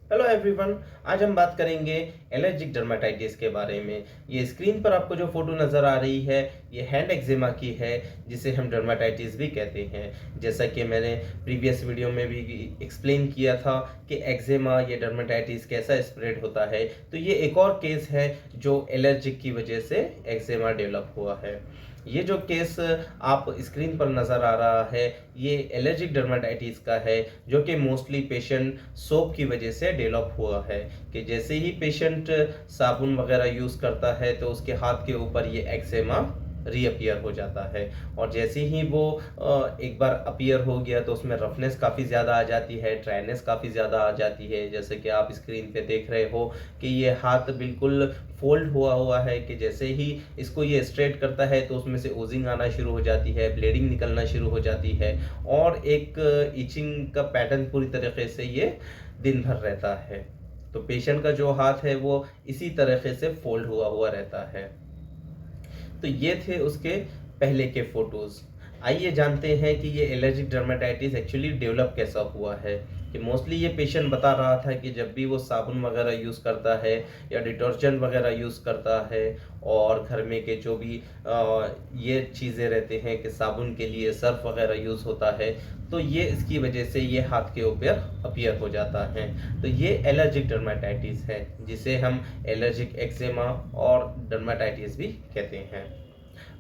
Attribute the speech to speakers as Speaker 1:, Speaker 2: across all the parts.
Speaker 1: Hello everyone. आज हम बात करेंगे एलर्जिक डर्मेटाइटिस के बारे में। ये स्क्रीन पर आपको जो फोटो नज़र आ रही है ये हैंड एक्जिमा की है, जिसे हम डर्मेटाइटिस भी कहते हैं। जैसा कि मैंने प्रीवियस वीडियो में भी एक्सप्लेन किया था कि एक्जिमा या डर्मेटाइटिस कैसा स्प्रेड होता है, तो ये एक और केस है जो एलर्जिक की वजह से एक्जिमा डेवलप हुआ है। ये जो केस आप स्क्रीन पर नज़र आ रहा है ये एलर्जिक डर्मेटाइटिस का है, जो कि मोस्टली पेशेंट सोप की वजह से डेवलप हुआ है। कि जैसे ही पेशेंट साबुन वगैरह यूज़ करता है तो उसके हाथ के ऊपर ये एक्जिमा रीअपियर हो जाता है, और जैसे ही वो एक बार अपीयर हो गया तो उसमें रफनेस काफ़ी ज़्यादा आ जाती है, ड्राइनेस काफ़ी ज़्यादा आ जाती है। जैसे कि आप स्क्रीन पे देख रहे हो कि ये हाथ बिल्कुल फोल्ड हुआ हुआ है, कि जैसे ही इसको ये स्ट्रेट करता है तो उसमें से ओजिंग आना शुरू हो जाती है, ब्लीडिंग निकलना शुरू हो जाती है, और एक इचिंग का पैटर्न पूरी तरीके से ये दिन भर रहता है। तो पेशेंट का जो हाथ है वो इसी तरीके से फोल्ड हुआ हुआ रहता है। तो ये थे उसके पहले के फोटोज़। आइए जानते हैं कि ये एलर्जिक डर्मेटाइटिस एक्चुअली डेवलप कैसा हुआ है। कि मोस्टली ये पेशेंट बता रहा था कि जब भी वो साबुन वगैरह यूज़ करता है या डिटर्जेंट वगैरह यूज़ करता है, और घर में के जो भी ये चीज़ें रहते हैं कि साबुन के लिए सर्फ वगैरह यूज़ होता है, तो ये इसकी वजह से ये हाथ के ऊपर अपीयर हो जाता है। तो ये एलर्जिक डर्मेटाइटिस है, जिसे हम एलर्जिक एक्जिमा और डर्मेटाइटिस भी कहते हैं।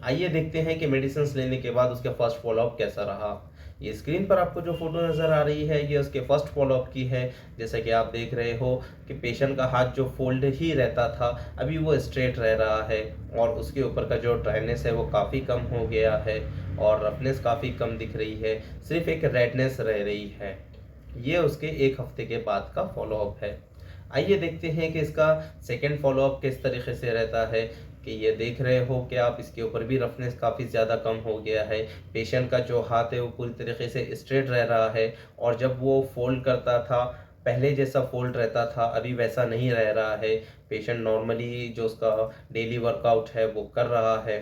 Speaker 1: आइए देखते हैं कि मेडिसिन लेने के बाद उसका फर्स्ट फॉलोअप कैसा रहा। ये स्क्रीन पर आपको जो फोटो नज़र आ रही है ये उसके फर्स्ट फॉलोअप की है। जैसा कि आप देख रहे हो कि पेशेंट का हाथ जो फोल्ड ही रहता था अभी वो स्ट्रेट रह रहा है, और उसके ऊपर का जो ड्राइनेस है वो काफ़ी कम हो गया है, और रफनेस काफ़ी कम दिख रही है, सिर्फ एक रेडनेस रह रही है। ये उसके एक हफ्ते के बाद का फॉलोअप है। आइए देखते हैं कि इसका सेकेंड फॉलोअप किस तरीके से रहता है। कि ये देख रहे हो कि आप इसके ऊपर भी रफनेस काफ़ी ज़्यादा कम हो गया है, पेशेंट का जो हाथ है वो पूरी तरीके से स्ट्रेट रह रहा है, और जब वो फोल्ड करता था पहले जैसा फोल्ड रहता था अभी वैसा नहीं रह रहा है। पेशेंट नॉर्मली जो उसका डेली वर्कआउट है वो कर रहा है।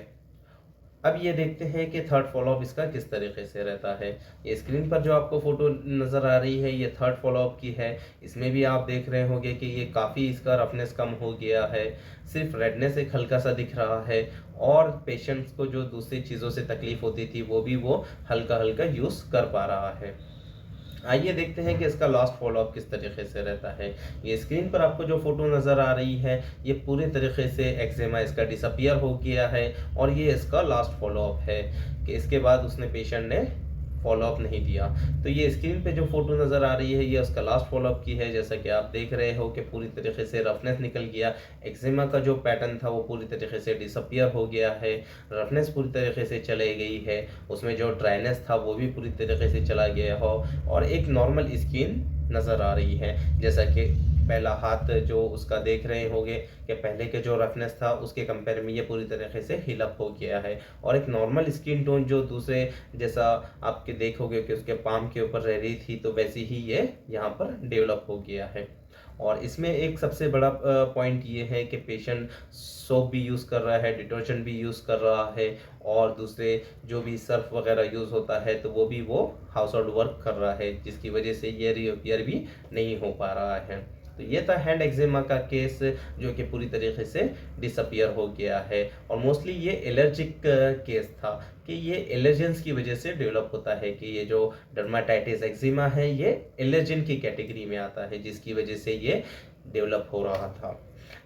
Speaker 1: अब ये देखते हैं कि थर्ड फॉलोअप इसका किस तरीके से रहता है। ये स्क्रीन पर जो आपको फोटो नज़र आ रही है ये थर्ड फॉलोअप की है। इसमें भी आप देख रहे होंगे कि ये काफ़ी इसका रफनेस कम हो गया है, सिर्फ रेडनेस एक हल्का सा दिख रहा है, और पेशेंट्स को जो दूसरी चीज़ों से तकलीफ होती थी वो भी वो हल्का हल्का यूज़ कर पा रहा है। आइए देखते हैं कि इसका लास्ट फॉलोअप किस तरीके से रहता है। ये स्क्रीन पर आपको जो फोटो नज़र आ रही है ये पूरे तरीके से एक्जिमा इसका डिसअपियर हो गया है, और ये इसका लास्ट फॉलोअप है कि इसके बाद उसने पेशेंट ने फॉलोअप नहीं दिया। तो ये स्क्रीन पे जो फोटो नज़र आ रही है ये उसका लास्ट फॉलोअप की है। जैसा कि आप देख रहे हो कि पूरी तरीके से रफनेस निकल गया, एक्जिमा का जो पैटर्न था वो पूरी तरीके से डिसअपियर हो गया है, रफनेस पूरी तरीके से चली गई है, उसमें जो ड्राइनेस था वो भी पूरी तरीके से चला गया हो, और एक नॉर्मल स्किन नज़र आ रही है। जैसा कि पहला हाथ जो उसका देख रहे होंगे कि पहले के जो रफनेस था उसके कंपेयर में ये पूरी तरीके से हिल अप हो गया है, और एक नॉर्मल स्किन टोन जो दूसरे जैसा आपके देखोगे कि उसके पाम के ऊपर रह रही थी तो वैसे ही ये यहाँ पर डेवलप हो गया है। और इसमें एक सबसे बड़ा पॉइंट ये है कि पेशेंट सोप भी यूज़ कर रहा है, डिटर्जेंट भी यूज़ कर रहा है, और दूसरे जो भी सर्फ वगैरह यूज़ होता है तो वो भी वो हाउस होल्ड वर्क कर रहा है, जिसकी वजह से ये रिपेयर भी नहीं हो पा रहा है। तो ये था हैंड एक्जिमा का केस, जो कि पूरी तरीके से डिसअपियर हो गया है, और मोस्टली ये एलर्जिक केस था कि ये एलर्जेंस की वजह से डेवलप होता है। कि ये जो डर्माटाइटिस एक्जिमा है ये एलर्जन की कैटेगरी में आता है, जिसकी वजह से ये डेवलप हो रहा था।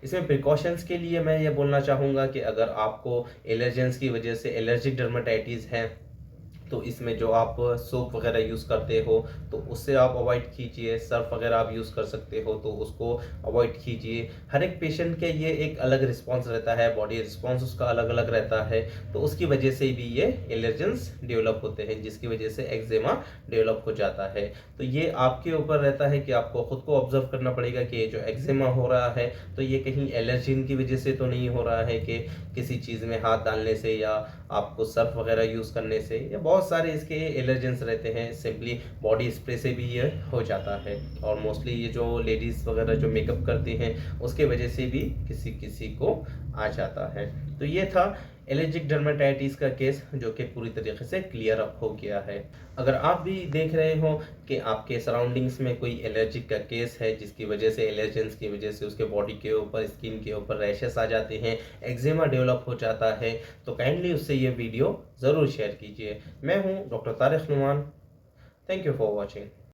Speaker 1: इसमें प्रिकॉशंस के लिए मैं ये बोलना चाहूँगा कि अगर आपको एलर्जेंस की वजह से एलर्जिक डर्माटाइटिस है तो इसमें जो आप सोप वगैरह यूज़ करते हो तो उससे आप अवॉइड कीजिए, सर्फ वगैरह आप यूज़ कर सकते हो तो उसको अवॉइड कीजिए। हर एक पेशेंट के ये एक अलग रिस्पांस रहता है, बॉडी रिस्पांस उसका अलग अलग रहता है, तो उसकी वजह से भी ये एलर्जेंस डेवलप होते हैं, जिसकी वजह से एक्जिमा डेवलप हो जाता है। तो ये आपके ऊपर रहता है कि आपको खुद को ऑब्जर्व करना पड़ेगा कि ये जो एक्जिमा हो रहा है तो ये कहीं एलर्जिन की वजह से तो नहीं हो रहा है, कि किसी चीज़ में हाथ डालने से या आपको सर्फ वगैरह यूज़ करने से, या बहुत सारे इसके एलर्जेंस रहते हैं, सिंपली बॉडी स्प्रे से भी ये हो जाता है। और मोस्टली ये जो लेडीज़ वगैरह जो मेकअप करती हैं उसके वजह से भी किसी किसी को आ जाता है। तो ये था एलर्जिक डर्मेटाइटिस का केस जो कि पूरी तरीके से क्लियर अप हो गया है। अगर आप भी देख रहे हो कि आपके सराउंडिंग्स में कोई एलर्जिक का केस है जिसकी वजह से एलर्जेंस की वजह से उसके बॉडी के ऊपर, स्किन के ऊपर रैशेस आ जाते हैं, एक्जिमा डेवलप हो जाता है, तो काइंडली उससे ये वीडियो ज़रूर शेयर कीजिए। मैं हूँ doctor Tariq Numan. Thank you for watching.